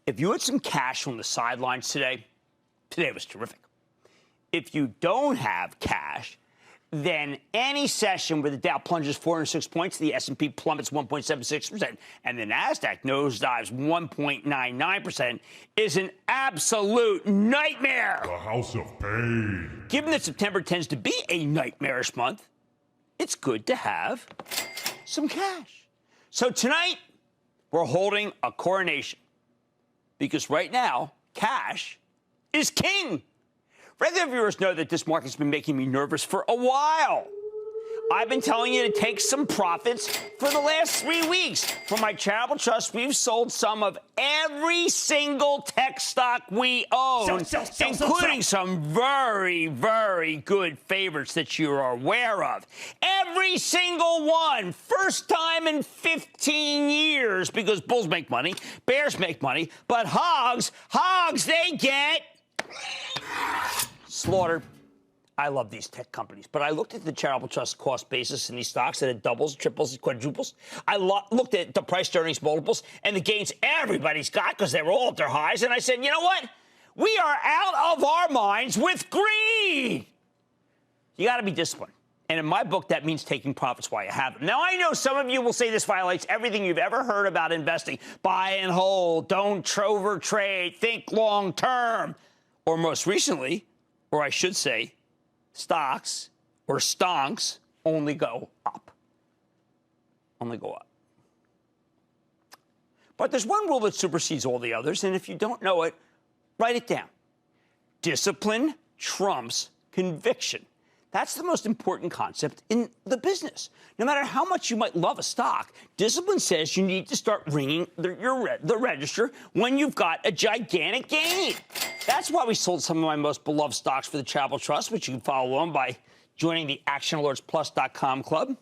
If you had some cash on the sidelines today was terrific. If you don't have cash, then any session where the Dow plunges 406 points, the S&P plummets 1.76%, and the Nasdaq nosedives 1.99% is an absolute nightmare. The House of Pain. Given that September tends to be a nightmarish month, it's good to have some cash. So tonight, we're holding a coronation because right now, cash is king. Regular viewers know that this market's been making me nervous for a while. I've been telling you to take some profits for the last 3 weeks. For my charitable trust, we've sold some of every single tech stock we own, including some very, very good favorites that you are aware of. Every single one. First time in 15 years, because bulls make money, bears make money, but hogs, they get slaughtered. I love these tech companies, but I looked at the charitable trust cost basis in these stocks and it doubles, triples, quadruples. I looked at the price to earnings multiples and the gains everybody's got because they were all at their highs. And I said, you know what? We are out of our minds with greed. You got to be disciplined. And in my book, that means taking profits while you have them. Now, I know some of you will say this violates everything you've ever heard about investing. Buy and hold, don't overtrade, think long term. Or most recently, or I should say, stocks or stonks only go up. Only go up. But there's one rule that supersedes all the others, and if you don't know it, write it down. Discipline trumps conviction. That's the most important concept in the business. No matter how much you might love a stock, discipline says you need to start ringing the register when you've got a gigantic gain. That's why we sold some of my most beloved stocks for the Charitable Trust, which you can follow along by joining the ActionAlertsPlus.com club.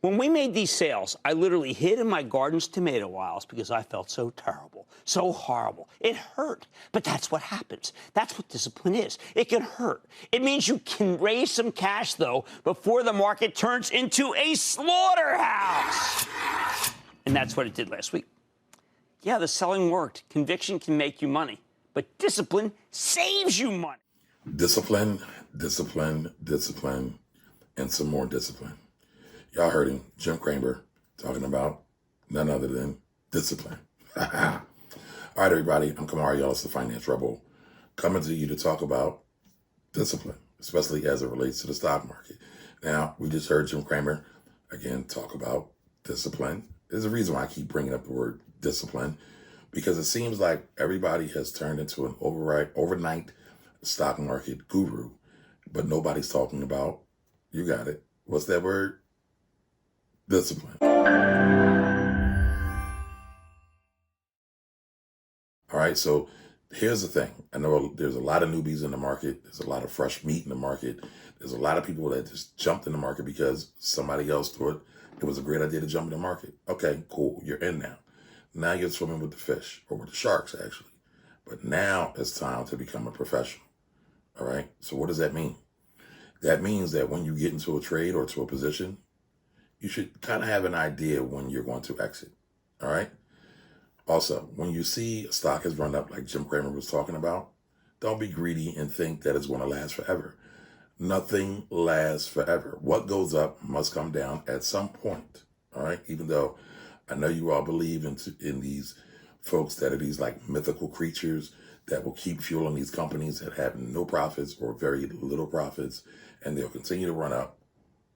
When we made these sales, I literally hid in my garden's tomato aisles because I felt so terrible, so horrible. It hurt, but that's what happens. That's what discipline is. It can hurt. It means you can raise some cash, though, before the market turns into a slaughterhouse. And that's what it did last week. Yeah, the selling worked. Conviction can make you money, but discipline saves you money. Discipline, discipline, discipline, and some more discipline. Y'all heard him, Jim Cramer, talking about none other than discipline. All right, everybody, I'm Kamari Ellis, the Finance Rebel, coming to you to talk about discipline, especially as it relates to the stock market. Now, we just heard Jim Cramer, again, talk about discipline. There's a reason why I keep bringing up the word discipline, because it seems like everybody has turned into an overnight stock market guru, but nobody's talking about, you got it, what's that word? Discipline. All right, so here's the thing. I know there's a lot of newbies in the market. There's a lot of fresh meat in the market. There's a lot of people that just jumped in the market because somebody else thought it was a great idea to jump in the market. Okay, cool. You're in now. Now you're swimming with the fish, or with the sharks, actually. But now it's time to become a professional. All right, so what does that mean? That means that when you get into a trade or to a position, you should kind of have an idea when you're going to exit, all right? Also, when you see a stock has run up like Jim Cramer was talking about, don't be greedy and think that it's going to last forever. Nothing lasts forever. What goes up must come down at some point, all right? Even though I know you all believe in these folks that are these like mythical creatures that will keep fueling these companies that have no profits or very little profits, and they'll continue to run up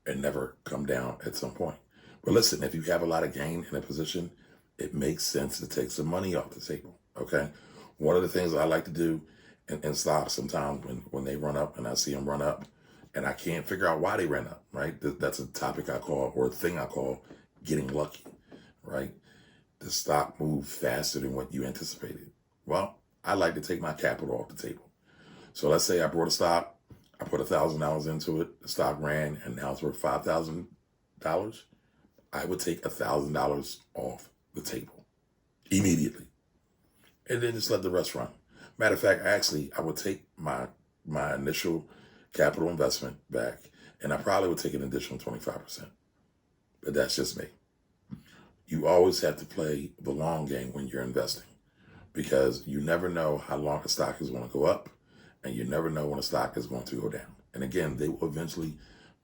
and never come down at some point. But listen, if you have a lot of gain in a position, it makes sense to take some money off the table, okay? One of the things I like to do in stocks sometimes when they run up and I see them run up and I can't figure out why they ran up, right? That's a topic I call, or a thing I call, getting lucky, right? The stock moved faster than what you anticipated. Well, I like to take my capital off the table. So let's say I bought a stock, I put $1,000 into it, the stock ran, and now it's worth $5,000. I would take $1,000 off the table immediately, and then just let the rest run. Matter of fact, I would take my initial capital investment back, and I probably would take an additional 25%. But that's just me. You always have to play the long game when you're investing. because you never know how long a stock is going to go up, and you never know when a stock is going to go down. And again, they will eventually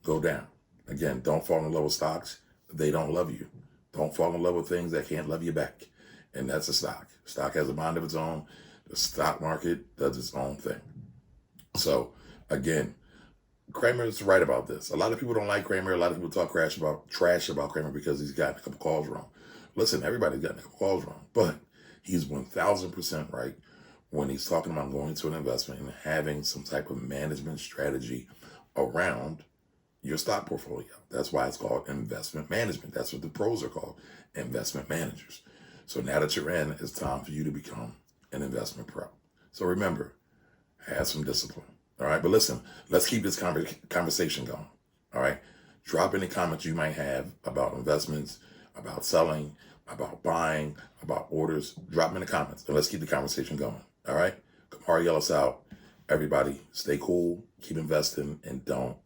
go down. Again, don't fall in love with stocks. They don't love you. Don't fall in love with things that can't love you back. And that's a stock. Stock has a mind of its own. The stock market does its own thing. So again, Kramer is right about this. A lot of people don't like Kramer. A lot of people talk trash about Kramer because he's gotten a couple calls wrong. Listen, everybody's gotten a couple calls wrong, but he's 1000% right when he's talking about going into an investment and having some type of management strategy around your stock portfolio. That's why it's called investment management. That's what the pros are called, investment managers. So now that you're in, it's time for you to become an investment pro. So remember, have some discipline. All right. But listen, let's keep this conversation going. All right. Drop any comments you might have about investments, about selling, about buying, about orders. Drop them in the comments and let's keep the conversation going. All right. Kamari Ellis out. Everybody stay cool, keep investing, and don't